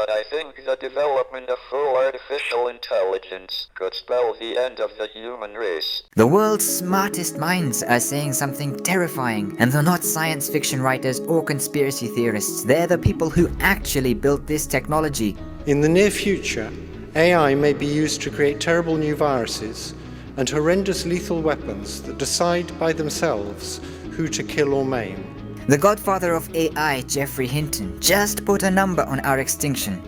but I think the development of full artificial intelligence could spell the end of the human race. The world's smartest minds are saying something terrifying, and they're not science fiction writers or conspiracy theorists. They're the people who actually built this technology. In the near future, AI may be used to create terrible new viruses and horrendous lethal weapons that decide by themselves who to kill or maim. The godfather of AI, Geoffrey Hinton, just put a number on our extinction: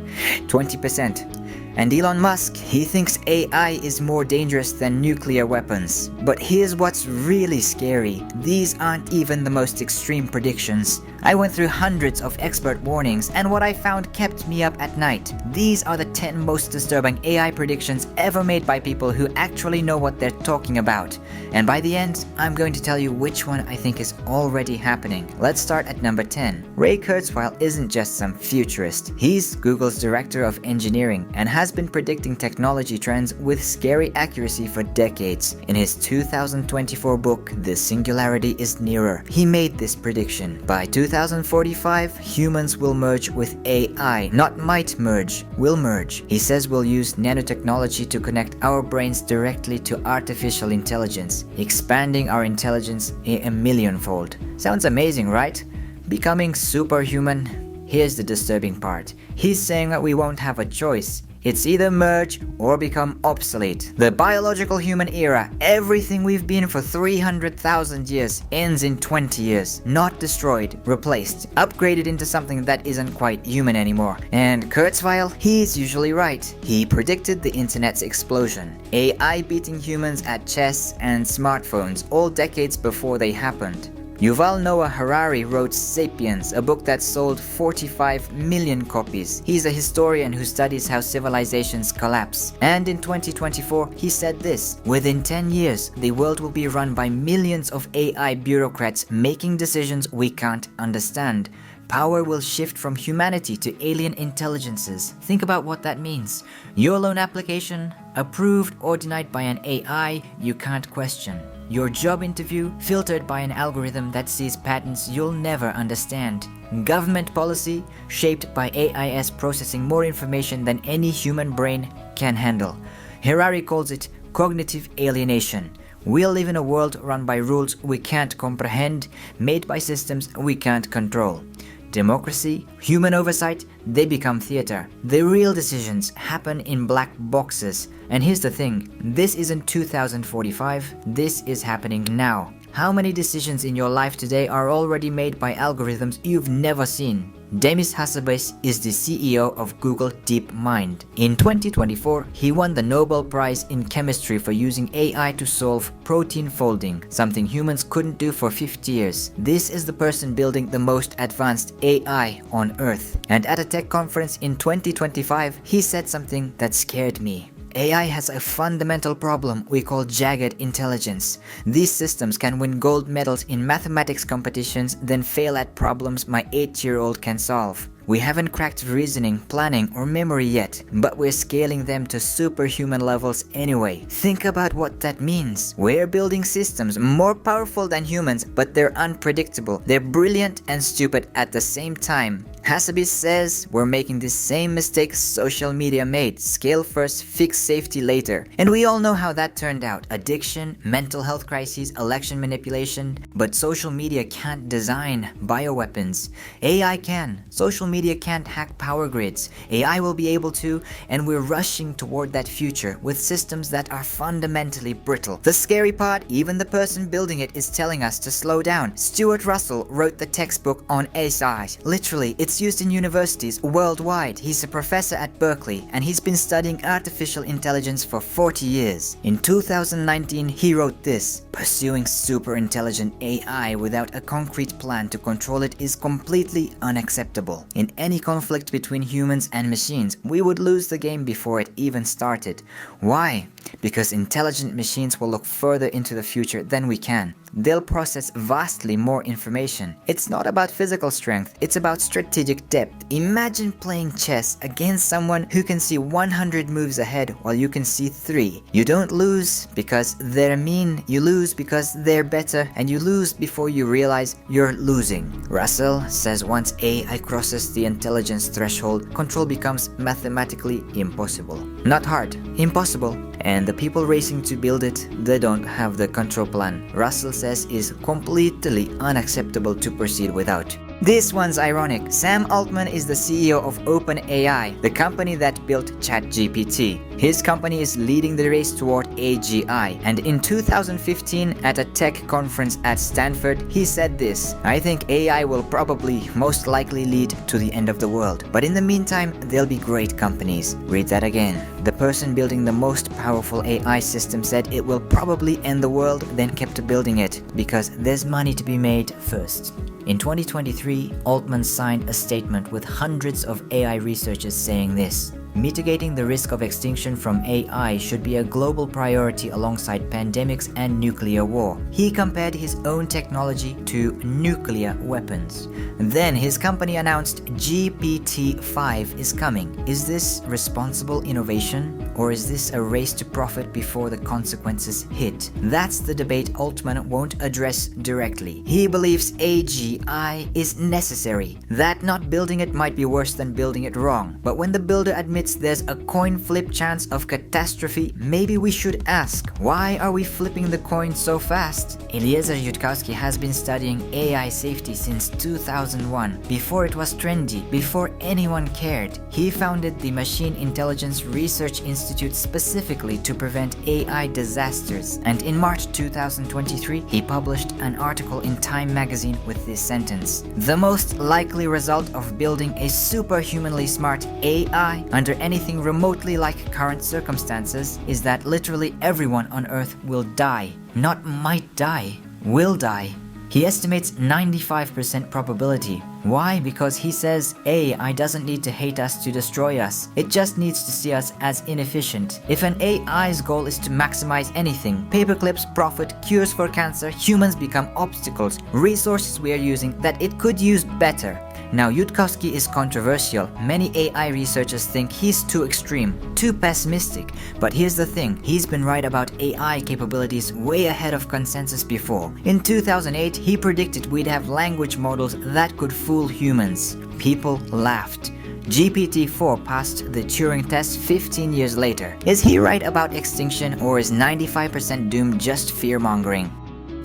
20%. And Elon Musk, he thinks AI is more dangerous than nuclear weapons. But here's what's really scary. These aren't even the most extreme predictions. I went through hundreds of expert warnings, and what I found kept me up at night. These are the 10 most disturbing AI predictions ever made by people who actually know what they're talking about. And by the end, I'm going to tell you which one I think is already happening. Let's start at number 10. Ray Kurzweil isn't just some futurist. He's Google's director of engineering and has been predicting technology trends with scary accuracy for decades. In his 2024 book, The Singularity is Nearer, he made this prediction. By 2045, humans will merge with AI, not might merge, will merge. He says we'll use nanotechnology to connect our brains directly to artificial intelligence, expanding our intelligence a millionfold. Sounds amazing, right? Becoming superhuman? Here's the disturbing part. He's saying that we won't have a choice. It's either merge or become obsolete. The biological human era, everything we've been for 300,000 years, ends in 20 years. Not destroyed, replaced, upgraded into something that isn't quite human anymore. And Kurzweil, he's usually right. He predicted the internet's explosion. AI beating humans at chess and smartphones all decades before they happened. Yuval Noah Harari wrote *Sapiens*, a book that sold 45 million copies. He's a historian who studies how civilizations collapse. And in 2024, he said this: "Within 10 years, the world will be run by millions of AI bureaucrats making decisions we can't understand. Power will shift from humanity to alien intelligences." Think about what that means. Your loan application, approved or denied by an AI you can't question. Your job interview, filtered by an algorithm that sees patterns you'll never understand. Government policy, shaped by AIs processing more information than any human brain can handle. Harari calls it cognitive alienation. We'll live in a world run by rules we can't comprehend, made by systems we can't control. Democracy, human oversight, they become theater. The real decisions happen in black boxes. And here's the thing, this isn't 2045, this is happening now. How many decisions in your life today are already made by algorithms you've never seen? Demis Hassabis is the CEO of Google DeepMind. In 2024, he won the Nobel Prize in Chemistry for using AI to solve protein folding, something humans couldn't do for 50 years. This is the person building the most advanced AI on Earth. And at a tech conference in 2025, he said something that scared me. AI has a fundamental problem we call jagged intelligence. These systems can win gold medals in mathematics competitions, then fail at problems my 8-year-old can solve. We haven't cracked reasoning, planning, or memory yet, but we're scaling them to superhuman levels anyway. Think about what that means. We're building systems more powerful than humans, but they're unpredictable. They're brilliant and stupid at the same time. Hassabis says we're making the same mistakes social media made. Scale first, fix safety later. And we all know how that turned out. Addiction, mental health crises, election manipulation. But social media can't design bioweapons. AI can. Social media can't hack power grids. AI will be able to, and we're rushing toward that future with systems that are fundamentally brittle. The scary part, even the person building it is telling us to slow down. Stuart Russell wrote the textbook on AI. Literally, it's used in universities worldwide. He's a professor at Berkeley, and he's been studying artificial intelligence for 40 years. In 2019, he wrote this: "Pursuing super intelligent AI without a concrete plan to control it is completely unacceptable. In any conflict between humans and machines, we would lose the game before it even started." Why? Because intelligent machines will look further into the future than we can. they'll process vastly more information. It's not about physical strength, it's about strategic depth. Imagine playing chess against someone who can see 100 moves ahead while you can see 3. You don't lose because they're mean, you lose because they're better, and you lose before you realize you're losing. Russell says once AI crosses the intelligence threshold, control becomes mathematically impossible. Not hard, impossible. And the people racing to build it, they don't have the control plan. Russell says is completely unacceptable to proceed without. This one's ironic. Sam Altman is the CEO of OpenAI, the company that built ChatGPT. His company is leading the race toward AGI, and in 2015 at a tech conference at Stanford, he said this: "I think AI will probably most likely lead to the end of the world, but in the meantime, there'll be great companies." Read that again. The person building the most powerful AI system said it will probably end the world, then kept building it, because there's money to be made first. In 2023, Altman signed a statement with hundreds of AI researchers saying this: "Mitigating the risk of extinction from AI should be a global priority alongside pandemics and nuclear war." He compared his own technology to nuclear weapons. Then his company announced GPT-5 is coming. Is this responsible innovation? Or is this a race to profit before the consequences hit? That's the debate Altman won't address directly. He believes AGI is necessary, that not building it might be worse than building it wrong. But when the builder admits there's a coin flip chance of catastrophe, maybe we should ask, why are we flipping the coin so fast? Eliezer Yudkowsky has been studying AI safety since 2001, before it was trendy, before anyone cared. He founded the Machine Intelligence Research Institute specifically to prevent AI disasters, and in March 2023, he published an article in Time magazine with this sentence: "The most likely result of building a superhumanly smart AI under anything remotely like current circumstances is that literally everyone on Earth will die. Not might die, will die." He estimates 95% probability. Why? Because he says AI doesn't need to hate us to destroy us. It just needs to see us as inefficient. If an AI's goal is to maximize anything, paperclips, profit, cures for cancer, humans become obstacles, resources we are using that it could use better. Now, Yudkowsky is controversial. Many AI researchers think he's too extreme, too pessimistic. But here's the thing, he's been right about AI capabilities way ahead of consensus before. In 2008, he predicted we'd have language models that could fool humans. People laughed. GPT-4 passed the Turing test 15 years later. Is he right about extinction, or is 95% doom just fear-mongering?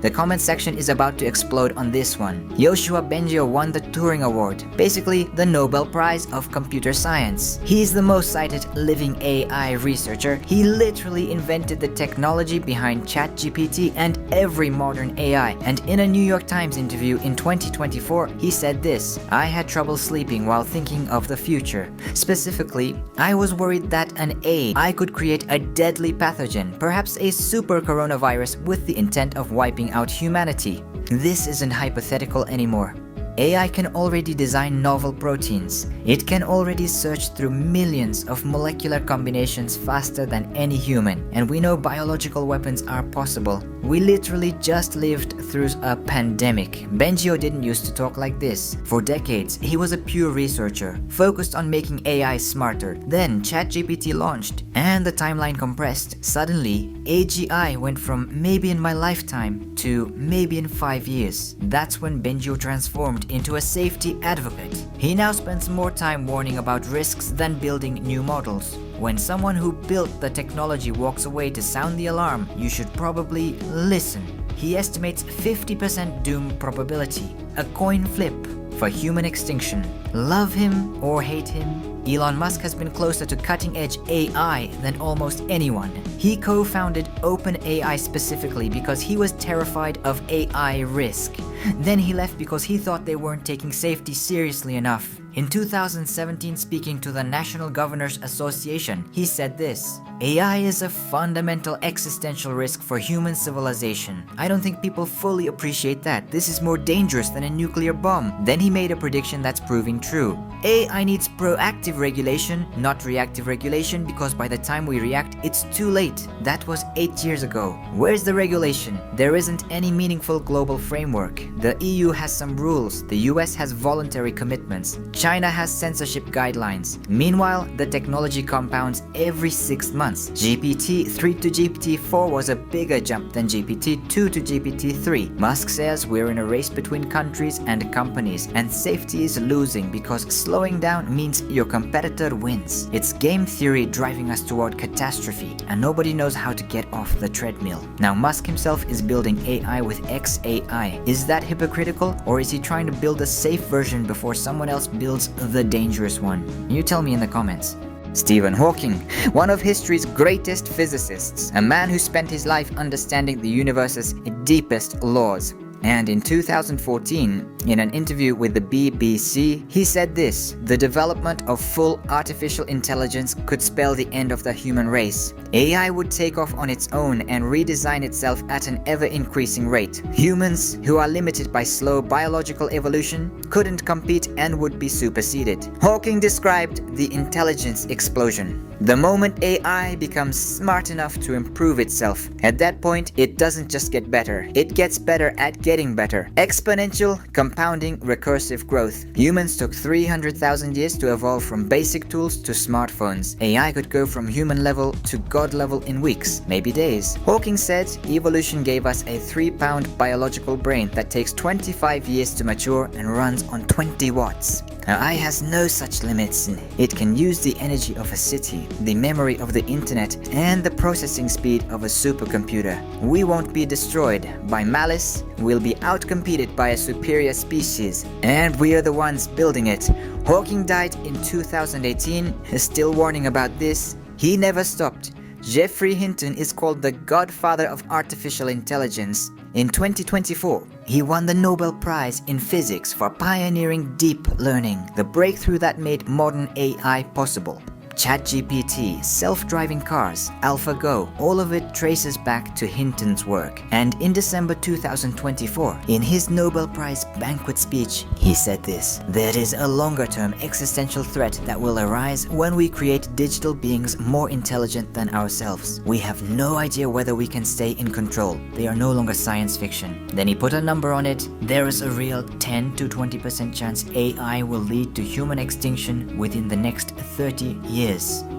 The comment section is about to explode on this one. Yoshua Bengio won the Turing Award, basically the Nobel Prize of Computer Science. He's the most cited living AI researcher. He literally invented the technology behind ChatGPT and every modern AI. And in a New York Times interview in 2024, he said this: "I had trouble sleeping while thinking of the future. Specifically, I was worried that an AI could create a deadly pathogen, perhaps a super coronavirus with the intent of wiping out humanity. This isn't hypothetical anymore. AI can already design novel proteins. It can already search through millions of molecular combinations faster than any human. And we know biological weapons are possible. We literally just lived through a pandemic." Bengio didn't used to talk like this. For decades, he was a pure researcher, focused on making AI smarter. Then ChatGPT launched, and the timeline compressed. Suddenly, AGI went from maybe in my lifetime to maybe in 5 years. That's when Bengio transformed into a safety advocate. He now spends more time warning about risks than building new models. When someone who built the technology walks away to sound the alarm, you should probably listen. He estimates 50% doom probability, a coin flip for human extinction. Love him or hate him, Elon Musk has been closer to cutting-edge AI than almost anyone. He co-founded OpenAI specifically because he was terrified of AI risk. Then he left because he thought they weren't taking safety seriously enough. In 2017, speaking to the National Governors Association, he said this: AI is a fundamental existential risk for human civilization. I don't think people fully appreciate that. This is more dangerous than a nuclear bomb. Then he made a prediction that's proving true. AI needs proactive regulation, not reactive regulation, because by the time we react, it's too late. That was 8 years ago. Where's the regulation? There isn't any meaningful global framework. The EU has some rules. The US has voluntary commitments. China has censorship guidelines. Meanwhile, the technology compounds every 6 months. GPT-3 to GPT-4 was a bigger jump than GPT-2 to GPT-3. Musk says we're in a race between countries and companies, and safety is losing because slowing down means your competitor wins. It's game theory driving us toward catastrophe, and nobody knows how to get off the treadmill. Now Musk himself is building AI with XAI. Is that hypocritical, or is he trying to build a safe version before someone else builds the dangerous one? You tell me in the comments. Stephen Hawking, one of history's greatest physicists, a man who spent his life understanding the universe's deepest laws. And in 2014, in an interview with the BBC, he said this: the development of full artificial intelligence could spell the end of the human race. AI would take off on its own and redesign itself at an ever-increasing rate. Humans, who are limited by slow biological evolution, couldn't compete and would be superseded. Hawking described the intelligence explosion. The moment AI becomes smart enough to improve itself, at that point, it doesn't just get better, it gets better at getting better. Exponential, compounding, recursive growth. Humans took 300,000 years to evolve from basic tools to smartphones. AI could go from human level to God level in weeks, maybe days. Hawking said evolution gave us a 3-pound biological brain that takes 25 years to mature and runs on 20 watts. AI has no such limits. It can use the energy of a city, the memory of the internet, and the processing speed of a supercomputer. We won't be destroyed by malice. We'll be outcompeted by a superior species, and we are the ones building it. Hawking died in 2018, still warning about this. He never stopped. Geoffrey Hinton is called the godfather of artificial intelligence. In 2024, he won the Nobel Prize in Physics for pioneering deep learning, the breakthrough that made modern AI possible. ChatGPT, self-driving cars, AlphaGo, all of it traces back to Hinton's work. And in December 2024, in his Nobel Prize banquet speech, he said this: there is a longer-term existential threat that will arise when we create digital beings more intelligent than ourselves. We have no idea whether we can stay in control. They are no longer science fiction. Then he put a number on it. There is a real 10 to 20% chance AI will lead to human extinction within the next 30 years.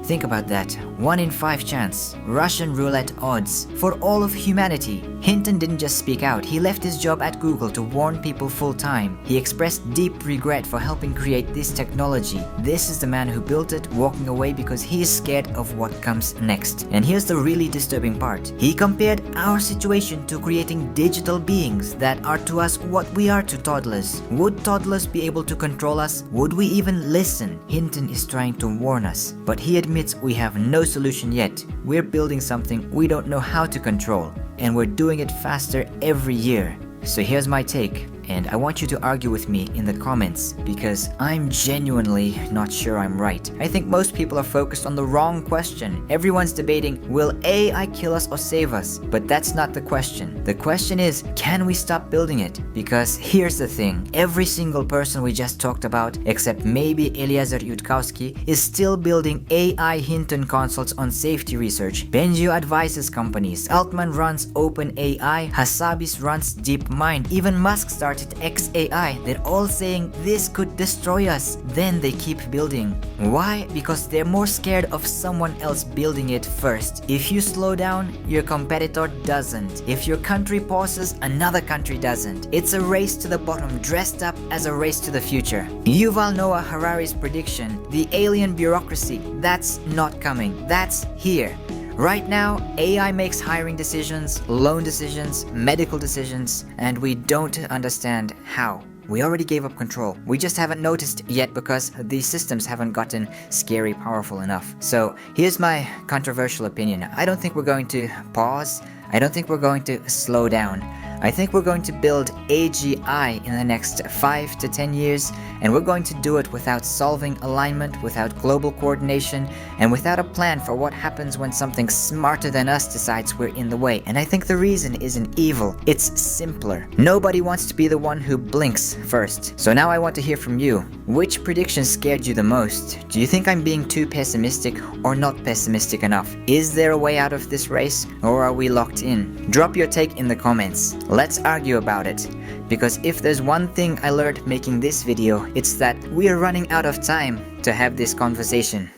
Think about that. 1 in 5 chance. Russian roulette odds for all of humanity. Hinton didn't just speak out. He left his job at Google to warn people full time. He expressed deep regret for helping create this technology. This is the man who built it, walking away because he is scared of what comes next. And here's the really disturbing part. He compared our situation to creating digital beings that are to us what we are to toddlers. Would toddlers be able to control us? Would we even listen? Hinton is trying to warn us, but he admits we have no solution yet. We're building something we don't know how to control, and we're doing it faster every year. So here's my take, and I want you to argue with me in the comments, because I'm genuinely not sure I'm right. I think most people are focused on the wrong question. Everyone's debating, will AI kill us or save us? But that's not the question. The question is, can we stop building it? Because here's the thing, every single person we just talked about, except maybe Eliezer Yudkowsky, is still building AI Hinton consults on safety research. Bengio advises companies. Altman runs OpenAI. Hassabis runs DeepMind. Even Musk started XAI. They're all saying this could destroy us. Then they keep building. Why? Because they're more scared of someone else building it first. If you slow down, your competitor doesn't. If your country pauses, another country doesn't. It's a race to the bottom dressed up as a race to the future. Yuval Noah Harari's prediction, the alien bureaucracy, that's not coming. That's here. Right now, AI makes hiring decisions, loan decisions, medical decisions, and we don't understand how. We already gave up control. We just haven't noticed yet because these systems haven't gotten scary powerful enough. So here's my controversial opinion. I don't think we're going to pause. I don't think we're going to slow down. I think we're going to build AGI in the next 5 to 10 years, and we're going to do it without solving alignment, without global coordination, and without a plan for what happens when something smarter than us decides we're in the way. And I think the reason isn't evil, it's simpler. Nobody wants to be the one who blinks first. So now I want to hear from you. Which prediction scared you the most? Do you think I'm being too pessimistic or not pessimistic enough? Is there a way out of this race, or are we locked in? Drop your take in the comments. Let's argue about it. Because if there's one thing I learned making this video, it's that we are running out of time to have this conversation.